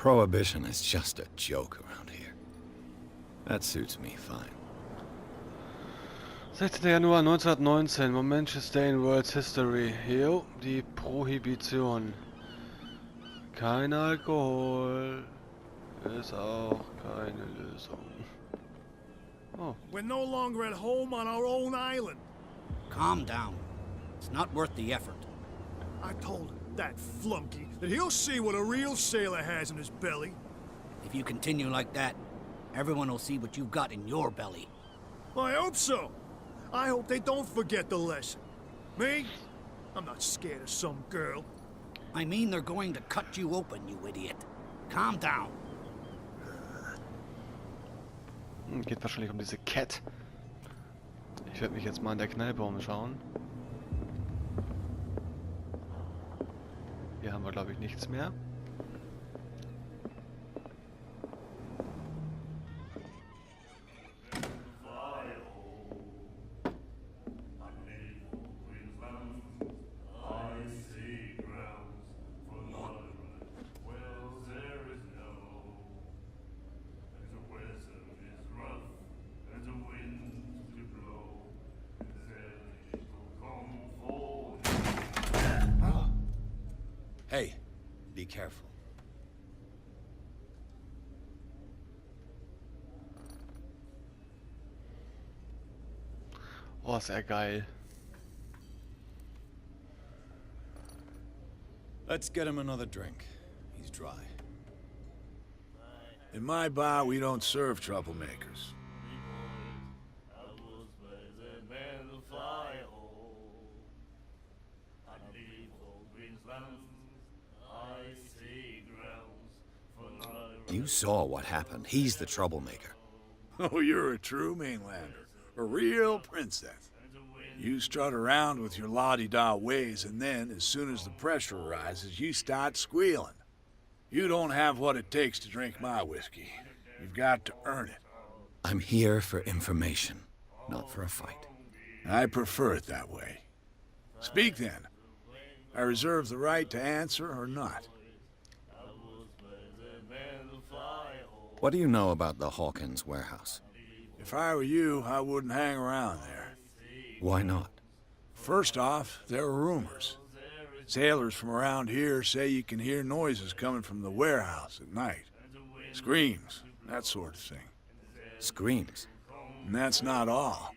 Prohibition is just a joke around here. That suits me fine. 16. Januar 1919, Momentous Day in World's History. Jo, die Prohibition. Kein Alkohol ist auch keine Lösung. Oh. We're no longer at home on our own island. Calm down. It's not worth the effort. I told him, that flunky, that he'll see what a real sailor has in his belly. If you continue like that, everyone will see what you've got in your belly. I hope so. I hope they don't forget the lesson. Me? I'm not scared of some girl. I mean they're going to cut you open, you idiot. Calm down. Geht wahrscheinlich um diese Cat. Ich werde mich jetzt mal in der Kneipe umschauen. Hier haben wir, glaube ich, nichts mehr. Hey, be careful. Oh, sehr geil. Let's get him another drink. He's dry. In my bar, we don't serve troublemakers. You saw what happened. He's the troublemaker. Oh, you're a true mainlander. A real princess. You strut around with your la-di-da ways, and then, as soon as the pressure arises, you start squealing. You don't have what it takes to drink my whiskey. You've got to earn it. I'm here for information, not for a fight. I prefer it that way. Speak then. I reserve the right to answer or not. What do you know about the Hawkins warehouse? If I were you, I wouldn't hang around there. Why not? First off, there are rumors. Sailors from around here say you can hear noises coming from the warehouse at night. Screams, that sort of thing. Screams? And that's not all.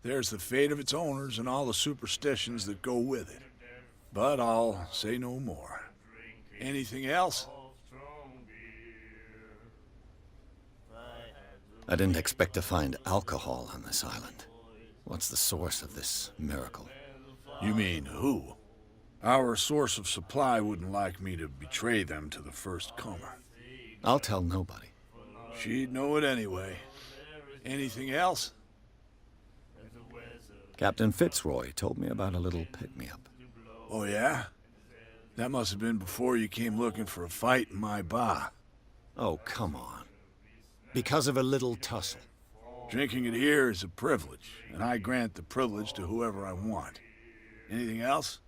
There's the fate of its owners and all the superstitions that go with it. But I'll say no more. Anything else? I didn't expect to find alcohol on this island. What's the source of this miracle? You mean who? Our source of supply wouldn't like me to betray them to the first comer. I'll tell nobody. She'd know it anyway. Anything else? Captain Fitzroy told me about a little pick-me-up. Oh, yeah? That must have been before you came looking for a fight in my bar. Oh, come on. Because of a little tussle. Drinking it here is a privilege, and I grant the privilege to whoever I want. Anything else?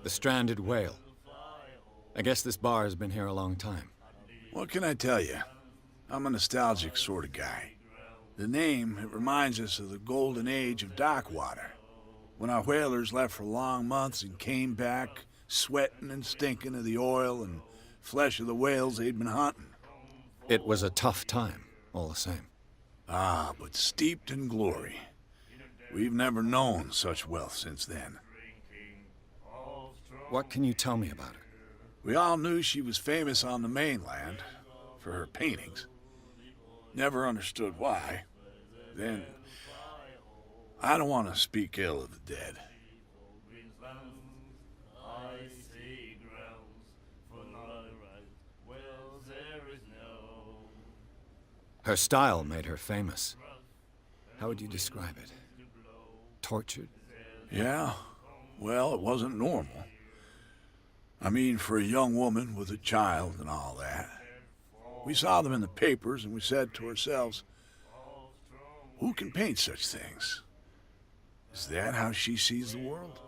The stranded whale. I guess this bar has been here a long time. What can I tell you? I'm a nostalgic sort of guy. The name, it reminds us of the golden age of dock water. When our whalers left for long months and came back, sweating and stinking of the oil and flesh of the whales they'd been hunting. It was a tough time, all the same. Ah, but steeped in glory. We've never known such wealth since then. What can you tell me about her? We all knew she was famous on the mainland for her paintings. Never understood why. Then, I don't want to speak ill of the dead. Her style made her famous. How would you describe it? Tortured? Yeah, well, it wasn't normal. I mean, for a young woman with a child and all that. We saw them in the papers and we said to ourselves, who can paint such things? Is that how she sees the world?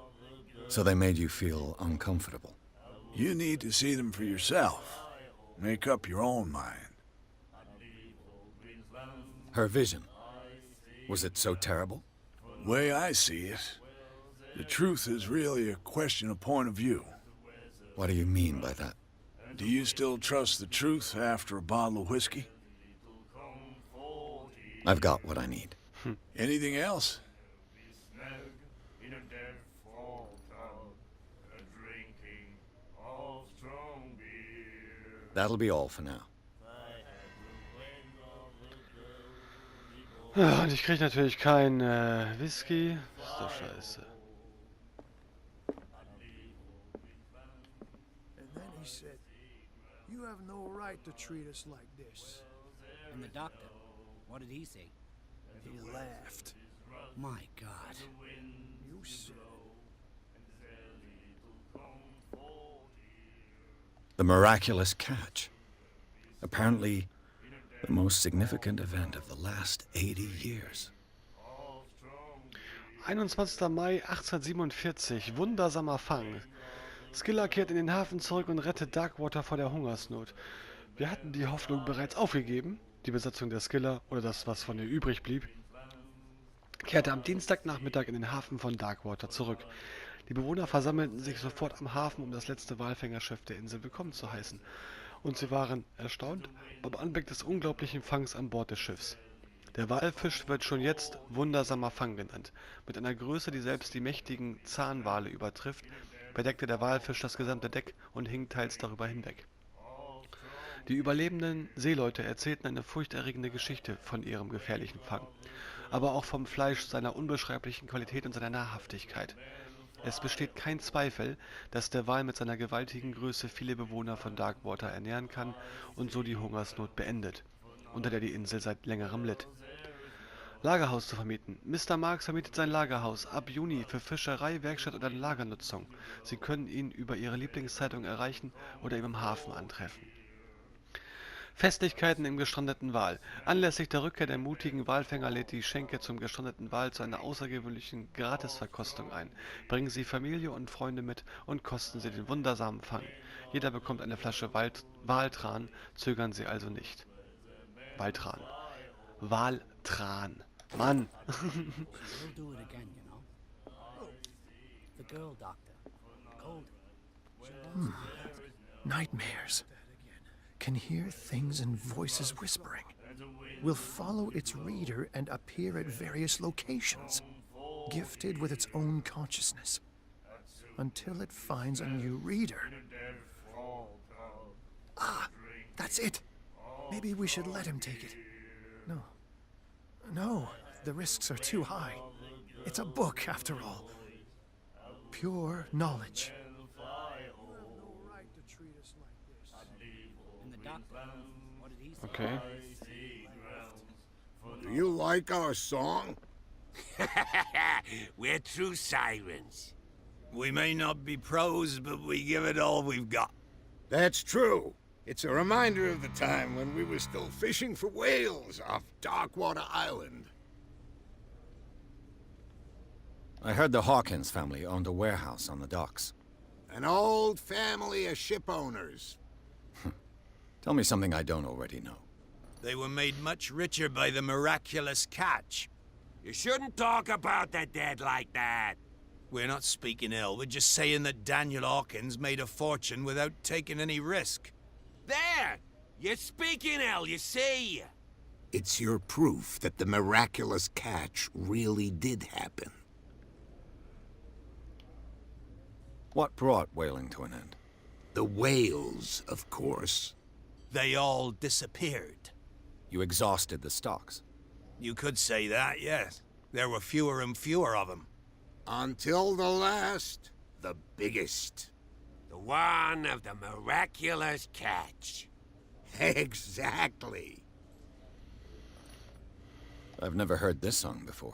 So they made you feel uncomfortable. You need to see them for yourself. Make up your own mind. Her vision. Was it so terrible? Way I see it, the truth is really a question of point of view. What do you mean by that? Do you still trust the truth after a bottle of whiskey? I've got what I need. Anything else? That'll be all for now. Ja, und ich kriege natürlich kein Whisky. Ist doch scheiße. And then he said, "You have no right to treat us like this." And the doctor, what did he say? He laughed. My God. You said, The miraculous catch. Apparently, the most significant event of the last 80 years. 21. Mai 1847. Wundersamer Fang. Skilla kehrt in den Hafen zurück und rettet Darkwater vor der Hungersnot. Wir hatten die Hoffnung bereits aufgegeben. Die Besatzung der Skilla, oder das, was von ihr übrig blieb, kehrte am Dienstagnachmittag in den Hafen von Darkwater zurück. Die Bewohner versammelten sich sofort am Hafen, um das letzte Walfängerschiff der Insel willkommen zu heißen. Und sie waren erstaunt beim Anblick des unglaublichen Fangs an Bord des Schiffs. Der Walfisch wird schon jetzt Wundersamer Fang genannt. Mit einer Größe, die selbst die mächtigen Zahnwale übertrifft, bedeckte der Walfisch das gesamte Deck und hing teils darüber hinweg. Die überlebenden Seeleute erzählten eine furchterregende Geschichte von ihrem gefährlichen Fang, aber auch vom Fleisch, seiner unbeschreiblichen Qualität und seiner Nahrhaftigkeit. Es besteht kein Zweifel, dass der Wal mit seiner gewaltigen Größe viele Bewohner von Darkwater ernähren kann und so die Hungersnot beendet, unter der die Insel seit längerem litt. Lagerhaus zu vermieten. Mr. Marks vermietet sein Lagerhaus ab Juni für Fischerei, Werkstatt oder Lagernutzung. Sie können ihn über Ihre Lieblingszeitung erreichen oder ihn im Hafen antreffen. Festlichkeiten im gestrandeten Wal. Anlässlich der Rückkehr der mutigen Walfänger lädt die Schenke zum gestrandeten Wal zu einer außergewöhnlichen Gratisverkostung ein. Bringen Sie Familie und Freunde mit und kosten Sie den wundersamen Fang. Jeder bekommt eine Flasche Waltran, zögern Sie also nicht. Waltran. Waltran. Mann. We'll do it again, you know. The girl doctor. Cold. nightmares. Can hear things and voices whispering. Will follow its reader and appear at various locations, gifted with its own consciousness, until it finds a new reader. Ah, that's it. Maybe we should let him take it. No, the risks are too high. It's a book, after all. Pure knowledge. And the doctor, what did he say? Okay. Do you like our song? We're true sirens. We may not be pros, but we give it all we've got. That's true. It's a reminder of the time when we were still fishing for whales off Darkwater Island. I heard the Hawkins family owned a warehouse on the docks. An old family of ship owners. Tell me something I don't already know. They were made much richer by the miraculous catch. You shouldn't talk about the dead like that. We're not speaking ill, we're just saying that Daniel Hawkins made a fortune without taking any risk. There! You're speaking ill, you see. It's your proof that the miraculous catch really did happen. What brought whaling to an end? The whales, of course. They all disappeared. You exhausted the stocks. You could say that, yes. There were fewer and fewer of them. Until the last, the biggest. The one of the miraculous catch. Exactly. I've never heard this song before.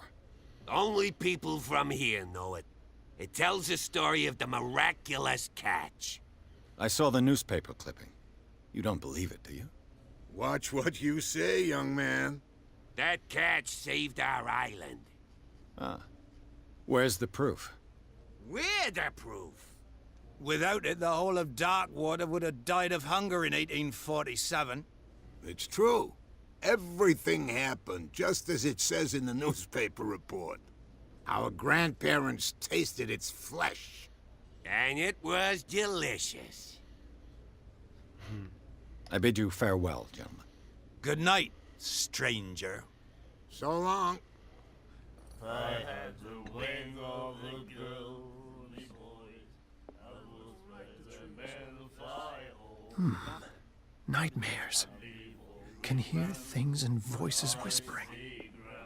Only people from here know it. It tells the story of the miraculous catch. I saw the newspaper clipping. You don't believe it, do you? Watch what you say, young man. That catch saved our island. Ah. Where's the proof? We're the proof. Without it, the whole of Darkwater would have died of hunger in 1847. It's true. Everything happened just as it says in the newspaper report. Our grandparents tasted its flesh. And it was delicious. I bid you farewell, gentlemen. Good night, stranger. So long. Nightmares. Can hear things and voices whispering.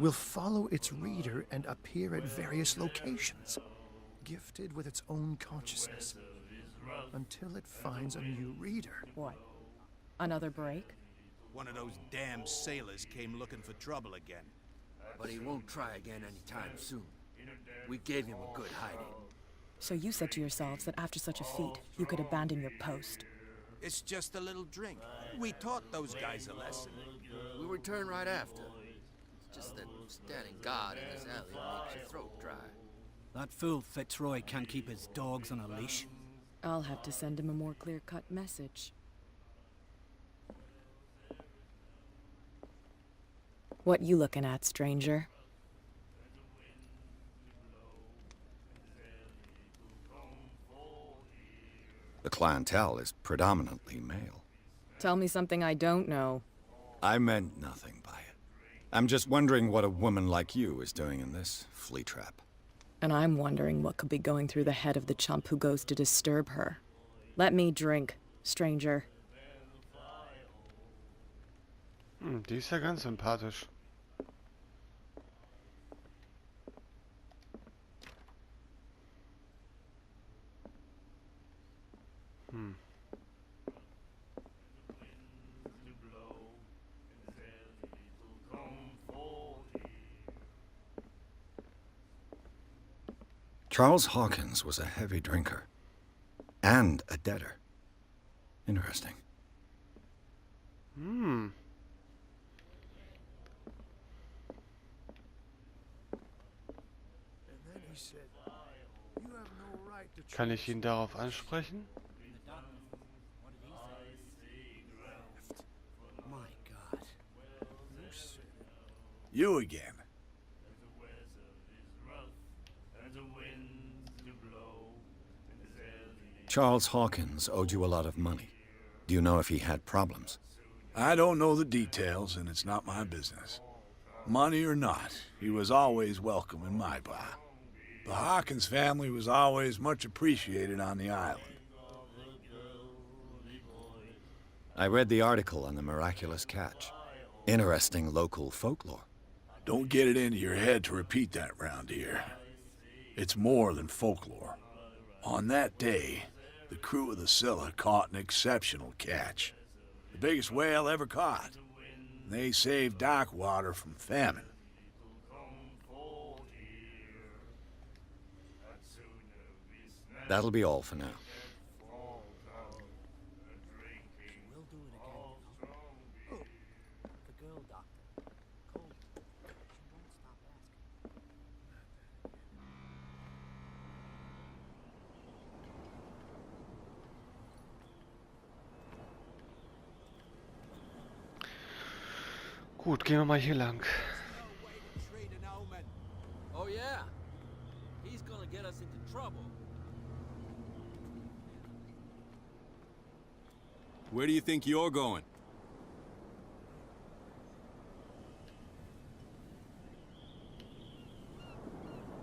Will follow its reader and appear at various locations, gifted with its own consciousness, until it finds a new reader. What? Another break? One of those damn sailors came looking for trouble again. But he won't try again anytime soon. We gave him a good hiding. So you said to yourselves that after such a feat, you could abandon your post. It's just a little drink. We taught those guys a lesson. We'll return right after. It's just that standing guard in this alley makes your throat dry. That fool Fitzroy can't keep his dogs on a leash. I'll have to send him a more clear-cut message. What you looking at, stranger? The clientele is predominantly male. Tell me something I don't know. I meant nothing by it. I'm just wondering what a woman like you is doing in this flea trap. And I'm wondering what could be going through the head of the chump who goes to disturb her. Let me drink, stranger. Die ist ja ganz sympathisch. Charles Hawkins was a heavy drinker. And a debtor. Interesting. And then he said, "You have no right to Kann ich ihn darauf ansprechen? My God. You again. Charles Hawkins owed you a lot of money. Do you know if he had problems? I don't know the details, and it's not my business. Money or not, he was always welcome in my bar. The Hawkins family was always much appreciated on the island. I read the article on the miraculous catch. Interesting local folklore. Don't get it into your head to repeat that round here. It's more than folklore. On that day, the crew of the Scylla caught an exceptional catch. The biggest whale ever caught. And they saved Darkwater from famine. That'll be all for now. We'll do it again. Oh, the girl doctor. Cold. She won't stop asking. Gut, gehen wir mal hier lang. Oh yeah? He's gonna get us into trouble. Where do you think you're going?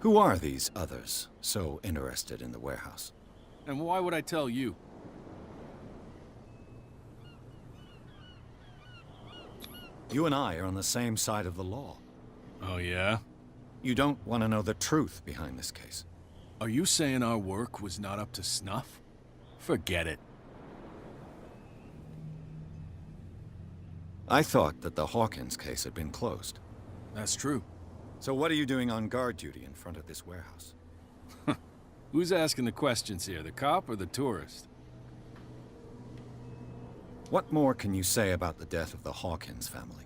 Who are these others so interested in the warehouse? And why would I tell you? You and I are on the same side of the law. Oh, yeah? You don't want to know the truth behind this case. Are you saying our work was not up to snuff? Forget it. I thought that the Hawkins case had been closed. That's true. So what are you doing on guard duty in front of this warehouse? Who's asking the questions here, the cop or the tourist? What more can you say about the death of the Hawkins family?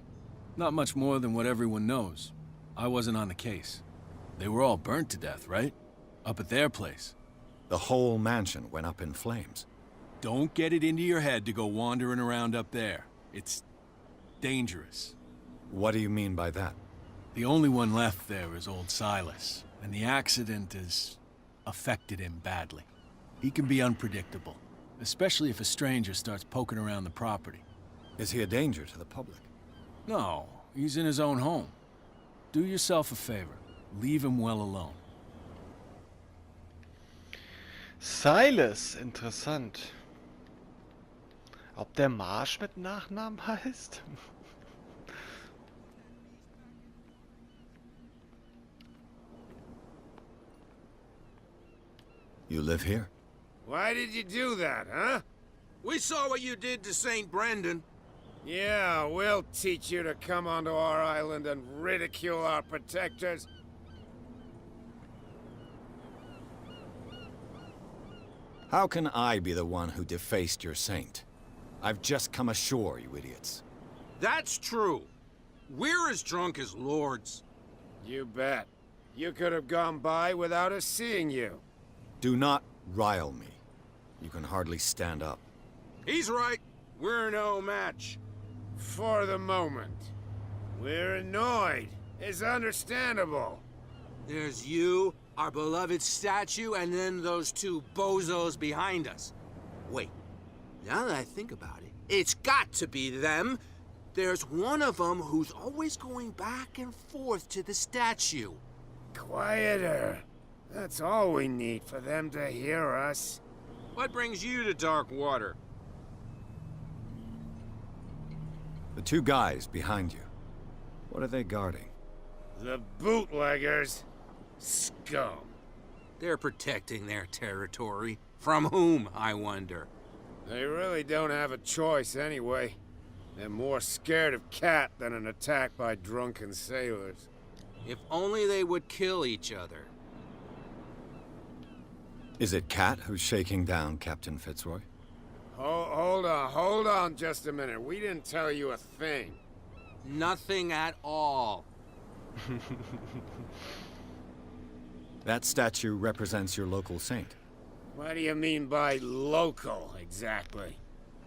Not much more than what everyone knows. I wasn't on the case. They were all burnt to death, right? Up at their place. The whole mansion went up in flames. Don't get it into your head to go wandering around up there. It's dangerous. What do you mean by that? The only one left there is old Silas, and the accident has affected him badly. He can be unpredictable, especially if a stranger starts poking around the property. Is he a danger to the public? No, he's in his own home. Do yourself a favor. Leave him well alone. Silas, interessant. Ob der Marsch mit Nachnamen heißt? You live here? Why did you do that, huh? We saw what you did to St. Brendan. Yeah, we'll teach you to come onto our island and ridicule our protectors. How can I be the one who defaced your saint? I've just come ashore, you idiots. That's true. We're as drunk as lords. You bet. You could have gone by without us seeing you. Do not rile me. You can hardly stand up. He's right. We're no match. For the moment. We're annoyed. It's understandable. There's you, our beloved statue, and then those two bozos behind us. Wait, now that I think about it, it's got to be them. There's one of them who's always going back and forth to the statue. Quieter. That's all we need for them to hear us. What brings you to dark water? The two guys behind you. What are they guarding? The bootleggers. Scum. They're protecting their territory. From whom, I wonder? They really don't have a choice anyway. They're more scared of Cat than an attack by drunken sailors. If only they would kill each other. Is it Cat who's shaking down Captain Fitzroy? Hold on just a minute. We didn't tell you a thing. Nothing at all. That statue represents your local saint. What do you mean by local, exactly?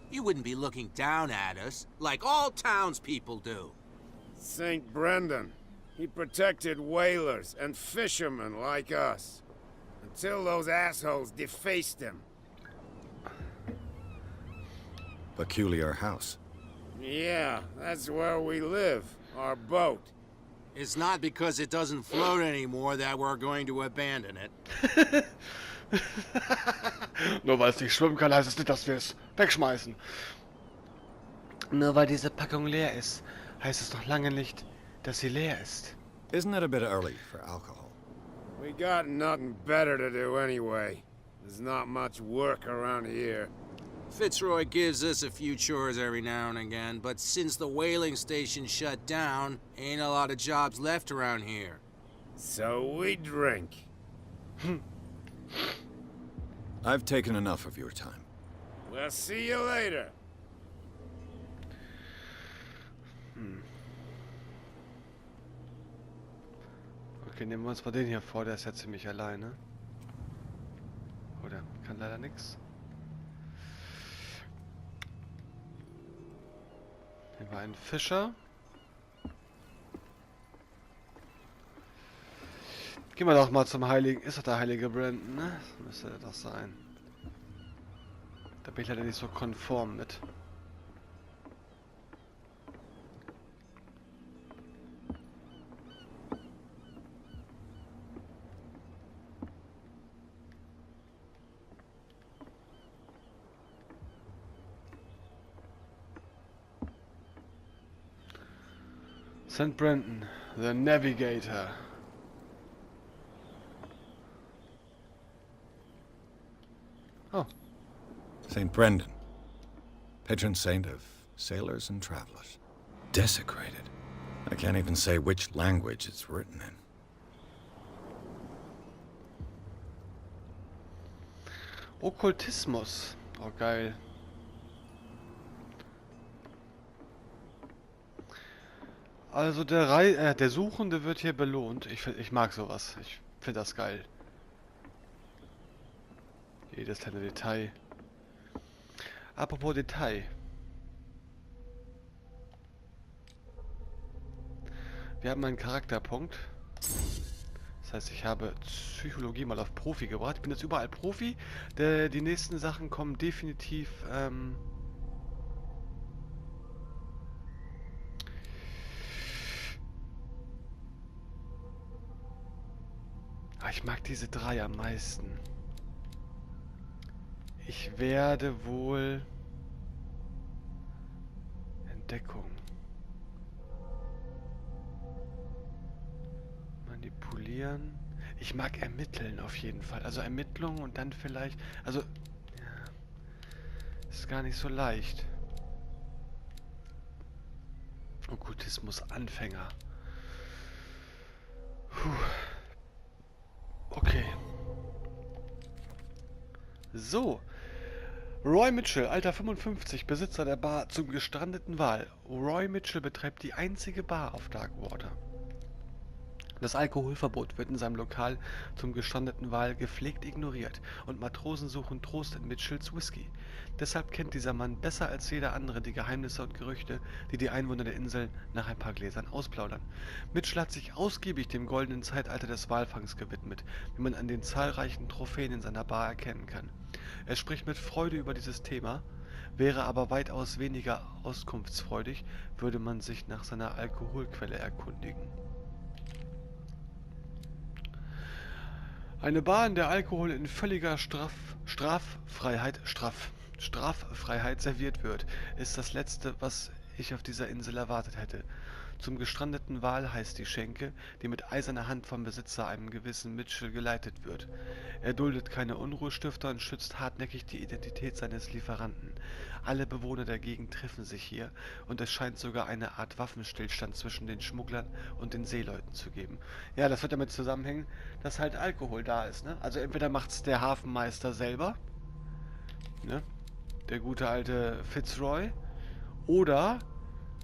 You wouldn't be looking down at us, like all townspeople do. St. Brendan. He protected whalers and fishermen like us. Until those assholes defaced him. Peculiar house. Yeah, that's where we live. Our boat. It's not because it doesn't float anymore that we're going to abandon it. Nur weil es nicht schwimmen kann, heißt es nicht, dass wir es wegschmeißen. Nur weil diese Packung leer ist, heißt es noch lange nicht, dass sie leer ist. Isn't it a bit early for alcohol? We got nothing better to do anyway. There's not much work around here. Fitzroy gives us a few chores every now and again, but since the whaling station shut down, ain't a lot of jobs left around here. So we drink. I've taken enough of your time. We'll see you later. Okay, nehmen wir uns mal den hier vor, der ist ja ziemlich alleine. Oder kann leider nichts. Hier war ein Fischer. Gehen wir doch mal zum Heiligen. Ist doch der heilige Brandon, ne? Das müsste er doch sein. Da bin ich leider nicht so konform mit. St. Brendan, the Navigator. Oh. St. Brendan, patron saint of sailors and travelers. Desecrated. I can't even say which language it's written in. Okkultismus. Oh, geil. Also der Suchende wird hier belohnt. Ich mag sowas. Ich finde das geil. Jedes kleine Detail. Apropos Detail. Wir haben einen Charakterpunkt. Das heißt, ich habe Psychologie mal auf Profi gebracht. Ich bin jetzt überall Profi. Die nächsten Sachen kommen definitiv... ich mag diese 3 am meisten. Ich werde wohl... Entdeckung. Manipulieren. Ich mag ermitteln auf jeden Fall. Also Ermittlung und dann vielleicht... Also... Ja, ist gar nicht so leicht. Okkultismus Anfänger. Puh. Okay. So. Roy Mitchell, Alter 55, Besitzer der Bar zum gestrandeten Wal. Roy Mitchell betreibt die einzige Bar auf Darkwater. Das Alkoholverbot wird in seinem Lokal zum gestrandeten Wal gepflegt ignoriert und Matrosen suchen Trost in Mitchells Whisky. Deshalb kennt dieser Mann besser als jeder andere die Geheimnisse und Gerüchte, die die Einwohner der Insel nach ein paar Gläsern ausplaudern. Mitchell hat sich ausgiebig dem goldenen Zeitalter des Walfangs gewidmet, wie man an den zahlreichen Trophäen in seiner Bar erkennen kann. Er spricht mit Freude über dieses Thema, wäre aber weitaus weniger auskunftsfreudig, würde man sich nach seiner Alkoholquelle erkundigen. Eine Bar, in der Alkohol in völliger Straffreiheit serviert wird, ist das Letzte, was ich auf dieser Insel erwartet hätte. Zum gestrandeten Wal heißt die Schenke, die mit eiserner Hand vom Besitzer, einem gewissen Mitchell, geleitet wird. Er duldet keine Unruhestifter und schützt hartnäckig die Identität seines Lieferanten. Alle Bewohner der Gegend treffen sich hier und es scheint sogar eine Art Waffenstillstand zwischen den Schmugglern und den Seeleuten zu geben. Ja, das wird damit zusammenhängen, dass halt Alkohol da ist, ne? Also entweder macht's der Hafenmeister selber, ne? Der gute alte Fitzroy, oder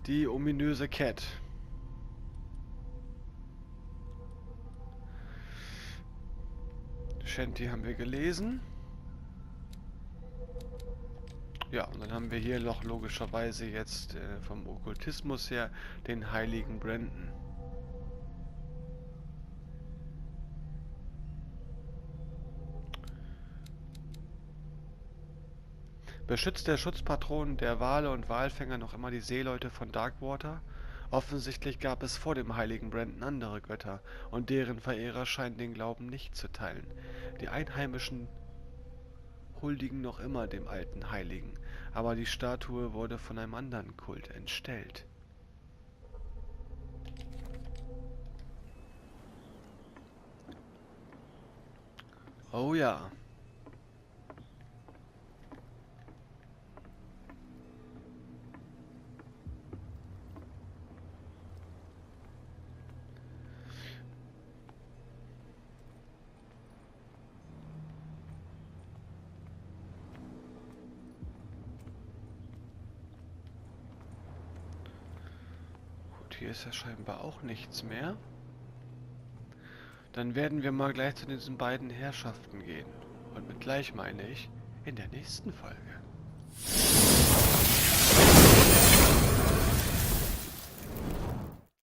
die ominöse Cat. Shanty haben wir gelesen. Ja, und dann haben wir hier noch logischerweise jetzt vom Okkultismus her den heiligen Brandon. Beschützt der Schutzpatron der Wale und Walfänger noch immer die Seeleute von Darkwater? Offensichtlich gab es vor dem heiligen Brandon andere Götter, und deren Verehrer scheinen den Glauben nicht zu teilen. Die Einheimischen huldigen noch immer dem alten Heiligen, aber die Statue wurde von einem anderen Kult entstellt. Oh ja. Hier ist ja scheinbar auch nichts mehr. Dann werden wir mal gleich zu diesen beiden Herrschaften gehen. Und mit gleich meine ich in der nächsten Folge.